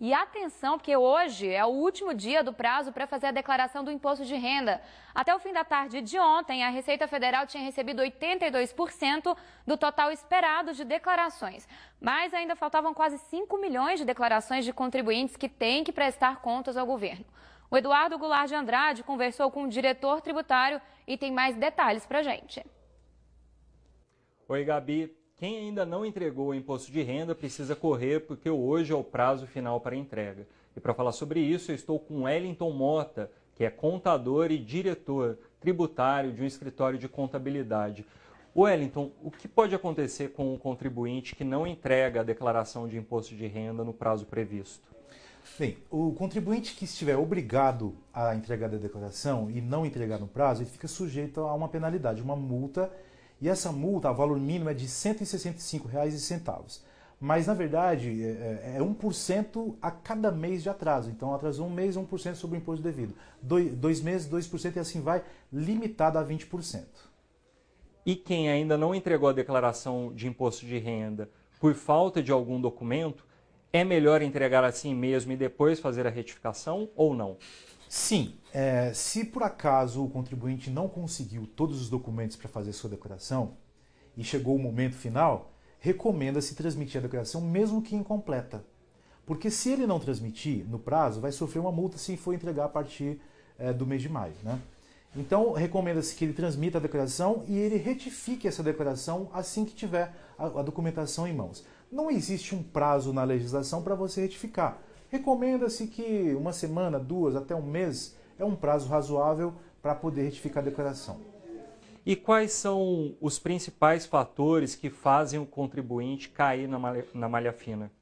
E atenção, porque hoje é o último dia do prazo para fazer a declaração do imposto de renda. Até o fim da tarde de ontem, a Receita Federal tinha recebido 82% do total esperado de declarações. Mas ainda faltavam quase 5 milhões de declarações de contribuintes que têm que prestar contas ao governo. O Eduardo Goulart de Andrade conversou com o diretor tributário e tem mais detalhes para a gente. Oi, Gabi. Quem ainda não entregou o imposto de renda precisa correr porque hoje é o prazo final para entrega. E para falar sobre isso, eu estou com Wellington Mota, que é contador e diretor tributário de um escritório de contabilidade. Wellington, o que pode acontecer com um contribuinte que não entrega a declaração de imposto de renda no prazo previsto? Bem, o contribuinte que estiver obrigado a entregar a declaração e não entregar no prazo, ele fica sujeito a uma penalidade, uma multa. E essa multa, o valor mínimo é de R$ 165,00. Mas, na verdade, é 1% a cada mês de atraso. Então, atrasou um mês, 1% sobre o imposto devido. 2 meses, 2% e assim vai, limitado a 20%. E quem ainda não entregou a declaração de imposto de renda por falta de algum documento, é melhor entregar assim mesmo e depois fazer a retificação ou não? Sim, se por acaso o contribuinte não conseguiu todos os documentos para fazer sua declaração e chegou o momento final, recomenda-se transmitir a declaração mesmo que incompleta. Porque se ele não transmitir no prazo, vai sofrer uma multa se for entregar a partir do mês de maio, né? Então, recomenda-se que ele transmita a declaração e ele retifique essa declaração assim que tiver a documentação em mãos. Não existe um prazo na legislação para você retificar. Recomenda-se que uma semana, 2, até um mês é um prazo razoável para poder retificar a declaração. E quais são os principais fatores que fazem o contribuinte cair na malha fina?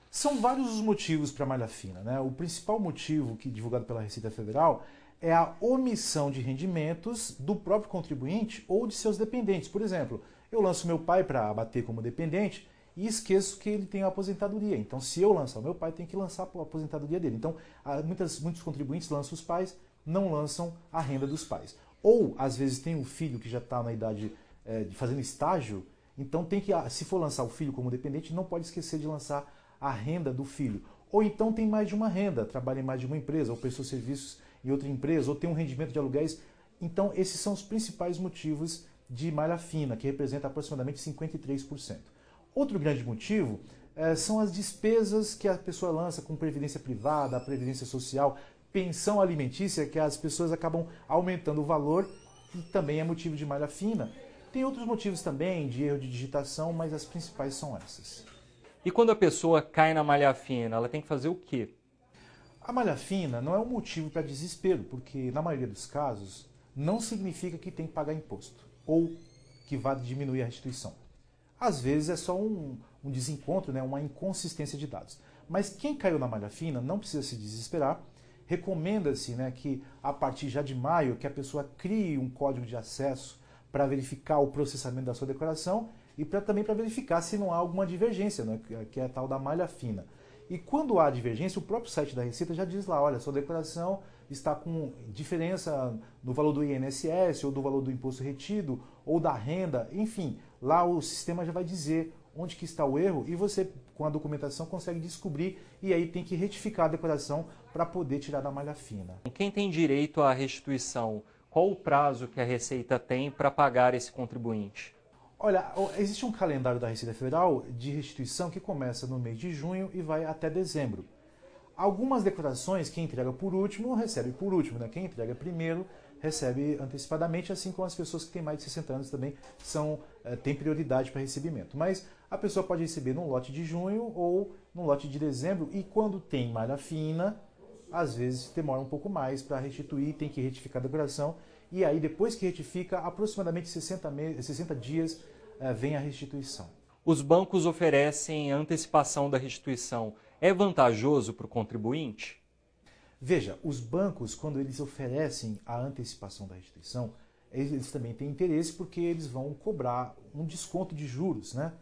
São vários os motivos para a malha fina, né? O principal motivo divulgado pela Receita Federal é a omissão de rendimentos do próprio contribuinte ou de seus dependentes. Por exemplo, eu lanço meu pai para abater como dependente e esqueço que ele tem a aposentadoria. Então, se eu lançar o meu pai, tem que lançar a aposentadoria dele. Então, muitos contribuintes lançam os pais, não lançam a renda dos pais. Ou, às vezes, tem um filho que já está na idade de fazendo estágio, então tem que, se for lançar o filho como dependente, não pode esquecer de lançar a renda do filho. Ou então tem mais de uma renda, trabalha em mais de uma empresa, ou prestou serviços em outra empresa, ou tem um rendimento de aluguéis. Então, esses são os principais motivos de malha fina, que representa aproximadamente 53%. Outro grande motivo são as despesas que a pessoa lança com previdência privada, previdência social, pensão alimentícia, que as pessoas acabam aumentando o valor e também é motivo de malha fina. Tem outros motivos também de erro de digitação, mas as principais são essas. E quando a pessoa cai na malha fina, ela tem que fazer o quê? A malha fina não é um motivo para desespero, porque na maioria dos casos não significa que tem que pagar imposto ou que vai diminuir a restituição. Às vezes é só um desencontro, né, uma inconsistência de dados. Mas quem caiu na malha fina não precisa se desesperar. Recomenda-se, né, que a partir já de maio que a pessoa crie um código de acesso para verificar o processamento da sua declaração e também para verificar se não há alguma divergência, né, que é a tal da malha fina. E quando há divergência, o próprio site da Receita já diz lá, olha, sua declaração está com diferença no valor do INSS ou do valor do imposto retido ou da renda, enfim, lá o sistema já vai dizer onde que está o erro e você, com a documentação, consegue descobrir e aí tem que retificar a declaração para poder tirar da malha fina. Quem tem direito à restituição, qual o prazo que a Receita tem para pagar esse contribuinte? Olha, existe um calendário da Receita Federal de restituição que começa no mês de junho e vai até dezembro. Algumas declarações, quem entrega por último, recebe por último, né? Quem entrega primeiro, recebe antecipadamente, assim como as pessoas que têm mais de 60 anos também têm prioridade para recebimento. Mas a pessoa pode receber num lote de junho ou num lote de dezembro, e quando tem malha fina, às vezes demora um pouco mais para restituir, tem que retificar a declaração, e aí depois que retifica, aproximadamente 60 dias vem a restituição. Os bancos oferecem antecipação da restituição. É vantajoso para o contribuinte? Veja, os bancos, quando eles oferecem a antecipação da restituição, eles também têm interesse porque eles vão cobrar um desconto de juros, né?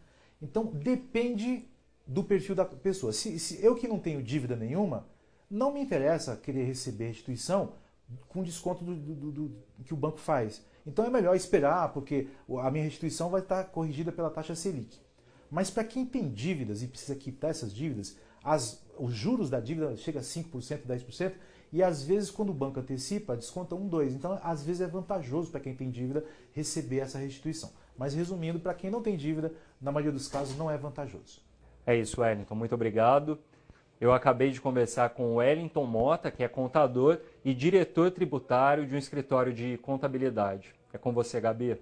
Então, depende do perfil da pessoa. Se eu que não tenho dívida nenhuma, não me interessa querer receber restituição com desconto do que o banco faz. Então é melhor esperar, porque a minha restituição vai estar corrigida pela taxa Selic. Mas para quem tem dívidas e precisa quitar essas dívidas, os juros da dívida chega a 5%, 10%, e às vezes quando o banco antecipa, desconta 1, 2%. Então, às vezes é vantajoso para quem tem dívida receber essa restituição. Mas resumindo, para quem não tem dívida, na maioria dos casos não é vantajoso. É isso, Wellington. Muito obrigado. Eu acabei de conversar com o Wellington Mota, que é contador e diretor tributário de um escritório de contabilidade. É com você, Gabi.